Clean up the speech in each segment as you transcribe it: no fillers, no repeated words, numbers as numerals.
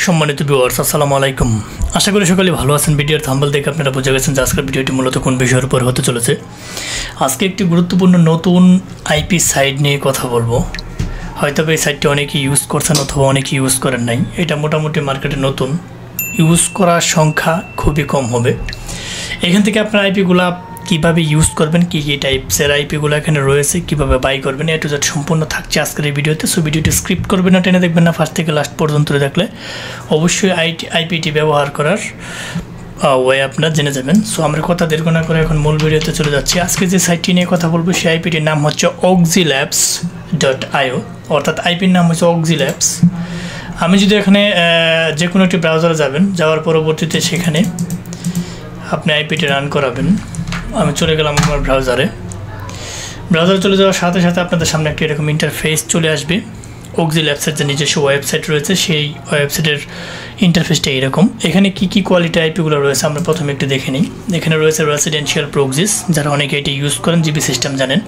সম্মানিত ভিউয়ার্স আসসালামু আলাইকুম। আশা করি সকলে ভালো আছেন। ভিডিওর থাম্বনেল দেখে আপনারা বুঝে গেছেন যে আজকের ভিডিওটি মূলত কোন বিষয়ের উপর হতে চলেছে। আজকে একটি গুরুত্বপূর্ণ নতুন আইপি সাইট নিয়ে কথা বলবো। হয়তো এই সাইটটি অনেকেই ইউজ করছেন অথবা অনেকেই ইউজ করেন নাই। এটা মোটামুটি মার্কেটে নতুন, ইউজ করার সংখ্যা খুবই কম হবে। এখান থেকে আপনার আইপিগুলা কীভাবে ইউজ করবেন, কী কী টাইপসের আইপিগুলো এখানে রয়েছে, কীভাবে বাই করবেন, এ টু জেড সম্পূর্ণ থাকছে আজকের এই ভিডিওতে। সো ভিডিওটি স্ক্রিপ্ট করবেন না, টেনে দেখবেন না, ফার্স্ট থেকে লাস্ট পর্যন্ত দেখলে অবশ্যই আইপিটি ব্যবহার করার ওয়ে আপনারা জেনে যাবেন। সো আমরা কথা দীর্ঘ না করে এখন মূল ভিডিওতে চলে যাচ্ছি। আজকে যে সাইটটি নিয়ে কথা বলবো সেই আইপিটির নাম হচ্ছে oxylabs.io, অর্থাৎ আইপির নাম হচ্ছে oxylabs। আমি যদি এখানে যে কোনো একটি ব্রাউজারে যাবেন, যাওয়ার পরবর্তীতে সেখানে আপনি আইপিটি রান করাবেন। আমি চলে গেলাম আমার ব্রাউজারে চলে যাওয়ার সাথে সাথে আপনাদের সামনে একটি এরকম ইন্টারফেস চলে আসবে। oxylabs-এর যে নিজস্ব ওয়েবসাইট রয়েছে সেই ওয়েবসাইটের ইন্টারফেসটা এরকম। এখানে কি কি কোয়ালিটি আইপিগুলো রয়েছে আমরা প্রথমে একটু দেখে নিই। এখানে রয়েছে রেসিডেন্সিয়াল প্রক্সিস, যারা অনেকে এটি ইউজ করেন, জিবি সিস্টেম জানেন।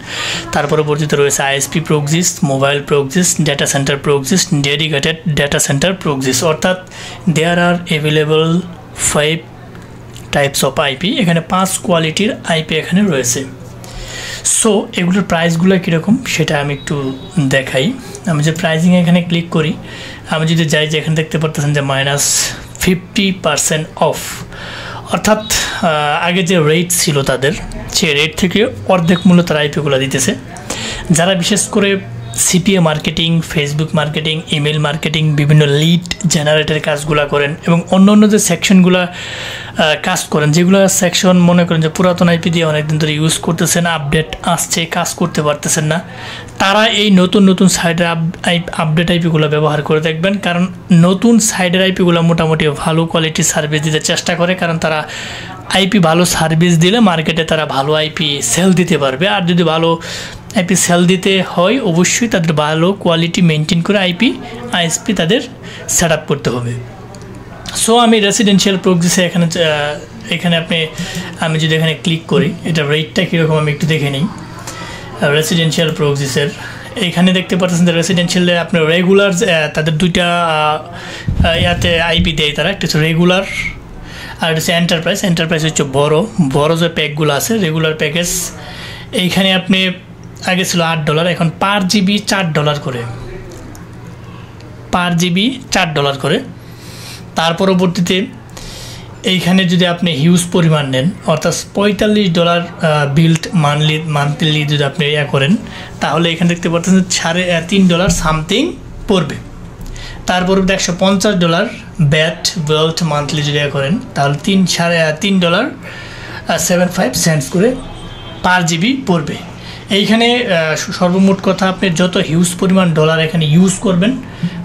তার পরবর্তীতে রয়েছে ISP proxies, mobile proxies, data centre proxies, dedicated data centre proxies, অর্থাৎ there are available 5 types of IP. এখানে 5 কোয়ালিটির আইপি এখানে রয়েছে। সো এগুলোর প্রাইসগুলো কীরকম সেটা আমি একটু দেখাই। আমি যে প্রাইজিং এখানে ক্লিক করি, আমি যদি যাই যে এখানে দেখতে পারতেছেন যে -50% অফ, অর্থাৎ আগে যে রেট ছিল তাদের সেই রেট থেকে অর্ধেক মূল্য তারা আইপিগুলো দিতেছে। যারা বিশেষ করে CPA marketing, Facebook marketing, email marketing, বিভিন্ন লিড জেনারেটের কাজগুলো করেন এবং অন্য অন্য যে সেকশনগুলো কাজ করেন, যেগুলো সেকশন মনে করেন যে পুরাতন আইপি দিয়ে অনেকদিন ধরে ইউজ করতেছেন, আপডেট আসছে, কাজ করতে পারতেছেন না, তারা এই নতুন নতুন সাইডের আপডেট আইপিগুলো ব্যবহার করে দেখবেন। কারণ নতুন সাইডের আইপিগুলো মোটামুটি ভালো কোয়ালিটির সার্ভিস দিতে চেষ্টা করে, কারণ তারা আইপি ভালো সার্ভিস দিলে মার্কেটে তারা ভালো আইপি সেল দিতে পারবে। আর যদি ভালো আইপি সেল দিতে হয় অবশ্যই তাদের ভালো কোয়ালিটি মেনটেন করে আইএসপি তাদের সেট আপ করতে হবে। সো আমি রেসিডেন্সিয়াল প্রক্সিসে এখানে আমি যদি এখানে ক্লিক করি, এটা রেটটা কীরকম আমি একটু দেখে নিই। রেসিডেন্সিয়াল প্রক্সিসের এখানে দেখতে পাচ্ছেন যে রেসিডেন্সিয়ালে আপনার রেগুলার তাদের দুইটা ইয়াতে আইপি দেয় তারা, একটা হচ্ছে রেগুলার আর হচ্ছে এন্টারপ্রাইজ হচ্ছে বড় যে প্যাকগুলো আছে রেগুলার প্যাকেজ। এইখানে আপনি আগে ছিল $8, এখন পার জিবি $4 করে। তার পরবর্তীতে এইখানে যদি আপনি হিউজ পরিমাণ নেন, অর্থাৎ $45 বিল্ড মান্থলি যদি আপনি করেন, তাহলে এখানে দেখতে পাচ্ছেন $3.5 সামথিং পড়বে। তারপর $150 ব্যাট ওয়েলথ মান্থলি যদি করেন, তাহলে $3.75 করে পার জিবি পড়বে। এইখানে সর্বমোট কথা আপনি যত হিউজ পরিমাণ ডলার এখানে ইউজ করবেন,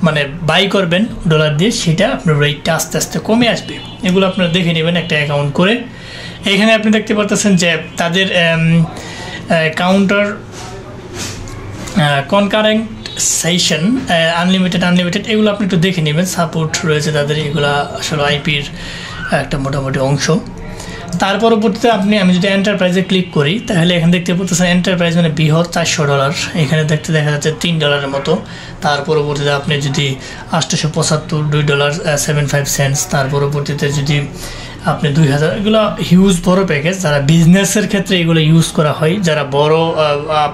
মানে বাই করবেন ডলার দিয়ে, সেটা আপনার রেটটা আস্তে আস্তে কমে আসবে। এগুলো আপনারা দেখে নেবেন একটা অ্যাকাউন্ট করে। এখানে আপনি দেখতে পাচ্ছেন যে তাদের কাউন্টার কনকারেন্ট সেশন আনলিমিটেড এগুলো আপনি একটু দেখে নেবেন। সাপোর্ট রয়েছে তাদের, এগুলো আসলে আইপির একটা মোটামুটি অংশ। তার পরবর্তীতে আমি যদি এন্টারপ্রাইজে ক্লিক করি, তাহলে এখানে দেখতে পাচ্ছেন এন্টারপ্রাইজ মানে বৃহৎ $400, এখানে দেখা যাচ্ছে $3 মতো। তার পরবর্তীতে আপনি যদি $875 তার পরবর্তীতে যদি আপনি 2000, এগুলো হিউজ বড় প্যাকেজ। যারা বিজনেসের ক্ষেত্রে এগুলো ইউজ করা হয়, যারা বড়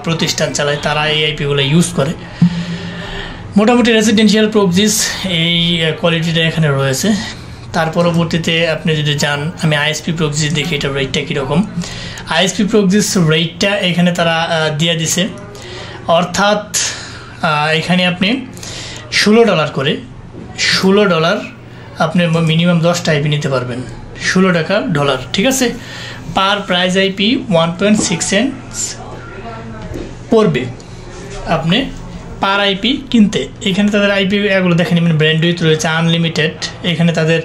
প্রতিষ্ঠান চালায় তারা এই আইপিগুলো ইউজ করে। মোটামুটি রেসিডেন্সিয়াল প্রক্সিস এই কোয়ালিটিটা এখানে রয়েছে। তার পরবর্তীতে আপনি যদি যান, আমি আইএসপি প্রক্সিস দেখি এটা রেটটা কীরকম। আইএসপি প্রক্সিস রেটটা এখানে তারা দিয়ে দিছে, অর্থাৎ এখানে আপনি $16 করে $16 আপনি মিনিমাম 10টা আইপি নিতে পারবেন। $16 ঠিক আছে। পার প্রাইস আইপি 1.6 সেন্টস পড়বে আপনি পার আইপি কিনতে। এখানে তাদের আইপি এগুলো দেখে নেবেন, ব্র্যান্ডউইথ রয়েছে, আনলিমিটেড। এখানে তাদের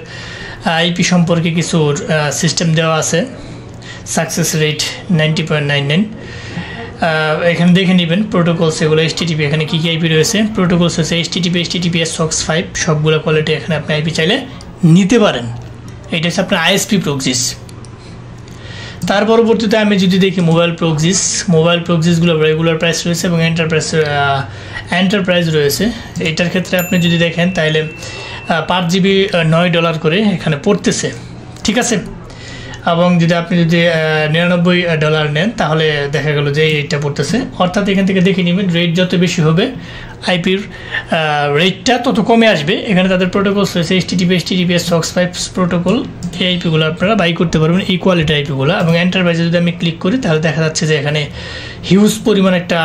আইপি সম্পর্কে কিছু সিস্টেম দেওয়া আছে। Success rate 90.99। এখানে দেখে নেবেন প্রোটোকলস, এগুলো HTTP, এখানে কী কী আইপি রয়েছে। প্রোটোকলস হচ্ছে HTTP, HTTPS, SOCKS 5, সবগুলো কোয়ালিটি এখানে আপনি আইপি চাইলে নিতে পারেন। এটা হচ্ছে আপনার আইএসপি প্রক্সিস। তার পরবর্তীতে আমি যদি দেখি মোবাইল প্রক্সিসগুলো রেগুলার প্রাইস রয়েছে এবং এন্টারপ্রাইজ রয়েছে। এটার ক্ষেত্রে আপনি যদি দেখেন তাহলে পার জিবি $9 করে এখানে পড়তেছে, ঠিক আছে। এবং যদি আপনি যদি $99 নেন তাহলে দেখা গেল যে এইটা পড়তেছে। অর্থাৎ এখান থেকে দেখে নেবেন রেট যত বেশি হবে আইপির রেটটা তত কমে আসবে। এখানে তাদের প্রোটোকলস রয়েছে HTTPS SOX 5 প্রোটোকল, এই আইপিগুলো আপনারা বাই করতে পারবেন, এই কোয়ালিটির আইপিগুলো। এবং এন্টারপ্রাইজে যদি আমি ক্লিক করি তাহলে দেখা যাচ্ছে যে এখানে হিউজ পরিমাণ একটা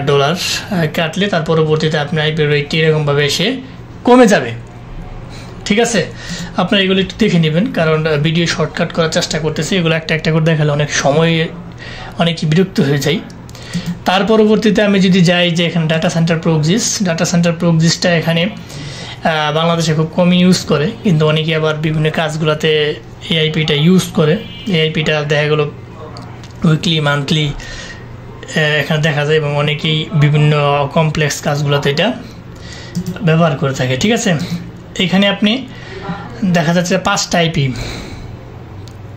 ডলার কাটলে তার পরবর্তীতে আপনার আইপির রেটটি এরকমভাবে এসে কমে যাবে, ঠিক আছে। আপনারা এগুলো একটু দেখে নেবেন, কারণ ভিডিও শর্টকাট করার চেষ্টা করতেছি, এগুলো একটা একটা করে দেখালে অনেক সময় অনেকই বিরক্ত হয়ে যায়। তার পরবর্তীতে আমি যদি যাই যে এখানে ডাটা সেন্টার প্রক্সিসটা এখানে বাংলাদেশে খুব কম ইউজ করে, কিন্তু অনেকে আবার বিভিন্ন কাজগুলোতে এই আইপিটা ইউজ করে। এই আইপিটা দেখা গেলো উইকলি মান্থলি এখানে দেখা যায়, এবং অনেকেই বিভিন্ন কমপ্লেক্স কাজগুলোতে এটা ব্যবহার করে থাকে, ঠিক আছে। এখানে আপনি দেখা যাচ্ছে 5টা আইপি,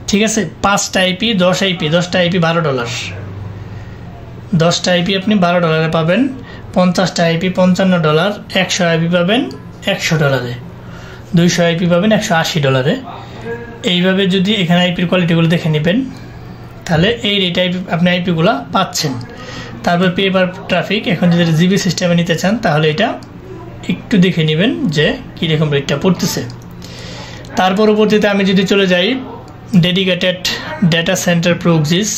ঠিক আছে, 5টা আইপি 10 আইপি, 10টা আইপি $12, 10টা আইপি আপনি $12 পাবেন, 50টা আইপি $55, 100 আইপি পাবেন $100, 200 আইপি পাবেন $180। এইভাবে যদি এখানে আইপির কোয়ালিটিগুলো দেখে নেবেন তাহলে এই রেট আইপি আপনি আইপিগুলো পাচ্ছেন। তারপর পেপার ট্রাফিক, এখন যদি জিবি সিস্টেমে নিতে চান তাহলে এটা একটু দেখে নেবেন যে কীরকম রেটটা পড়তেছে। তার পরবর্তীতে আমি যদি চলে যাই ডেডিকেটেড ডেটা সেন্টার প্রক্সিস,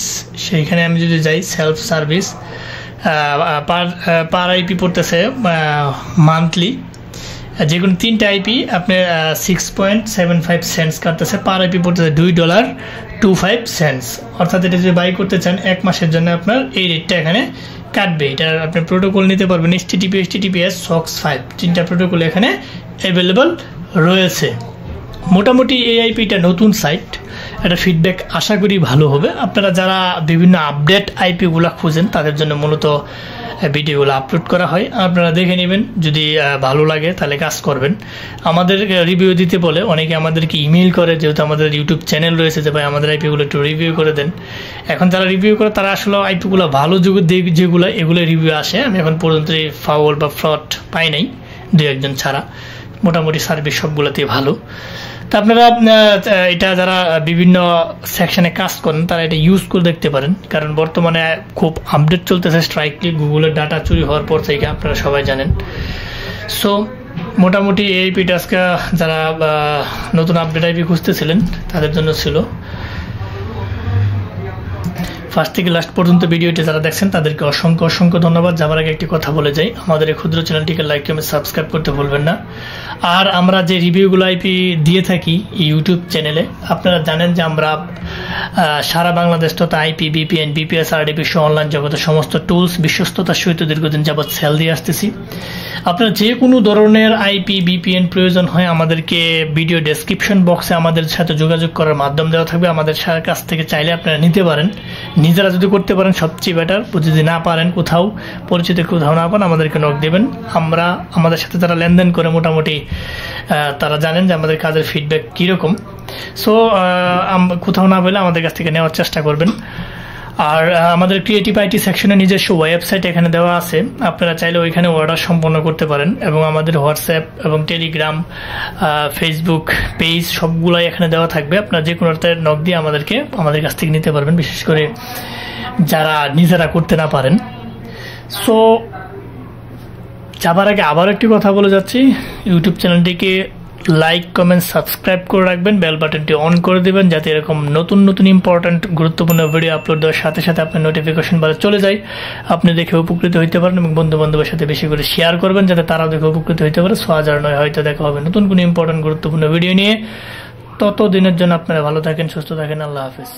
সেইখানে আমি যদি যাই সেলফ সার্ভিস, পার আইপি পড়তেছে মান্থলি, যে কোনো 3টা আইপি আপনার 6.75 সেন্টস কাটতেছে, পার আইপি পড়তেছে $2.25। অর্থাৎ এটা যদি বাই করতে চান 1 মাসের জন্য আপনার এই রেটটা এখানে কাটবে। এটার আপনি প্রোটোকল নিতে পারবেন HTTPS SOX 5, 3টা প্রোটোকল এখানে অ্যাভেলেবল রয়েছে। মোটামুটি এই আইপিটা নতুন সাইট, এটা ফিডব্যাক আশা করি ভালো হবে। আপনারা যারা বিভিন্ন আপডেট আইপিগুলো খুঁজেন তাদের জন্য মূলত ভিডিওগুলো আপলোড করা হয়, আপনারা দেখে নেবেন, যদি ভালো লাগে তাহলে কাজ করবেন। আমাদের রিভিউ দিতে বলে অনেকে আমাদেরকে ইমেল করে, যেহেতু আমাদের ইউটিউব চ্যানেল রয়েছে, যে ভাই আমাদের আইপিগুলো একটু রিভিউ করে দেন। এখন যারা রিভিউ করে তারা আসলে আইপিগুলো ভালো যেগুলো এগুলো রিভিউ আসে, আমি এখন পর্যন্ত ফাউল বা ফ্রড পাই নাই, 2-1 ছাড়া। মোটামুটি সার্ভিস সবগুলোতেই ভালো। তা আপনারা এটা যারা বিভিন্ন সেকশনে কাজ করেন তারা এটা ইউজ করে দেখতে পারেন, কারণ বর্তমানে খুব আপডেট চলতেছে স্ট্রাইকলি, গুগলের ডাটা চুরি হওয়ার পর থেকে, আপনারা সবাই জানেন। সো মোটামুটি এই আইপি টাস্কা যারা নতুন আপডেট আইপি খুঁজতেছিলেন তাদের জন্য ছিল। ফার্স্ট থেকে লাস্ট পর্যন্ত ভিডিওটি যারা দেখছেন তাদেরকে অসংখ্য ধন্যবাদ। যাবার আগে একটি কথা বলে যাই, আমাদের এই ক্ষুদ্র চ্যানেলটিকে লাইক কমেন্ট সাবস্ক্রাইব করতে ভুলবেন না। আর আমরা যে রিভিউগুলো আইপি দিয়ে থাকি ইউটিউব চ্যানেলে, আপনারা জানেন যে আমরা সারা বাংলাদেশ তথা আইপি, বিপিএন, বিপিএস, আরডিপি সহ অনলাইন জগতের সমস্ত টুলস বিশ্বস্ততার সহিত দীর্ঘদিন যাবৎ সেল দিয়ে আসতেছি। আপনার যে কোনো ধরনের আইপি, বিপিএন প্রয়োজন হয় আমাদেরকে ভিডিও ডেসক্রিপশন বক্সে আমাদের সাথে যোগাযোগ করার মাধ্যম দেওয়া থাকবে। আমাদের কাছ থেকে চাইলে আপনারা নিতে পারেন, নিজেরা যদি করতে পারেন সবচেয়ে বেটার। যদি না পারেন, কোথাও পরিচিত কোথাও না পান, আমাদেরকে নক দেবেন। আমরা আমাদের সাথে যারা লেনদেন করে মোটামুটি তারা জানেন যে আমাদের কাজের ফিডব্যাক কীরকম। সো কোথাও না পেলে আমাদের কাছ থেকে নেওয়ার চেষ্টা করবেন। আর আমাদের ক্রিয়েটিভ আইটি সেকশনে নিজস্ব ওয়েবসাইট এখানে দেওয়া আছে, আপনারা চাইলে ওইখানে অর্ডার সম্পন্ন করতে পারেন। এবং আমাদের হোয়াটসঅ্যাপ এবং টেলিগ্রাম, ফেসবুক পেজ সবগুলাই এখানে দেওয়া থাকবে। আপনারা যে কোনোটাতে নক দিয়ে আমাদের কাছ থেকে নিতে পারবেন, বিশেষ করে যারা নিজেরা করতে না পারেন। সো যাবার আগে আবার একটি কথা বলে যাচ্ছি, ইউটিউব চ্যানেলটিকে লাইক কমেন্ট সাবস্ক্রাইব করে রাখবেন, বেল বাটনটি অন করে দেবেন, যাতে এরকম নতুন ইম্পর্ট্যান্ট গুরুত্বপূর্ণ ভিডিও আপলোড দেওয়ার সাথে সাথে আপনার নোটিফিকেশন বারে চলে যায়, আপনি দেখে উপকৃত হইতে পারেন। এবং বন্ধু বান্ধবের সাথে বেশি করে শেয়ার করবেন, যাতে তারাও দেখে উপকৃত হইতে পারে। 6000 নয়, হয়তো দেখা হবে নতুন কোনো ইম্পর্ট্যান্ট গুরুত্বপূর্ণ ভিডিও নিয়ে। ততদিনের জন্য আপনারা ভালো থাকেন, সুস্থ থাকেন। আল্লাহ হাফেজ।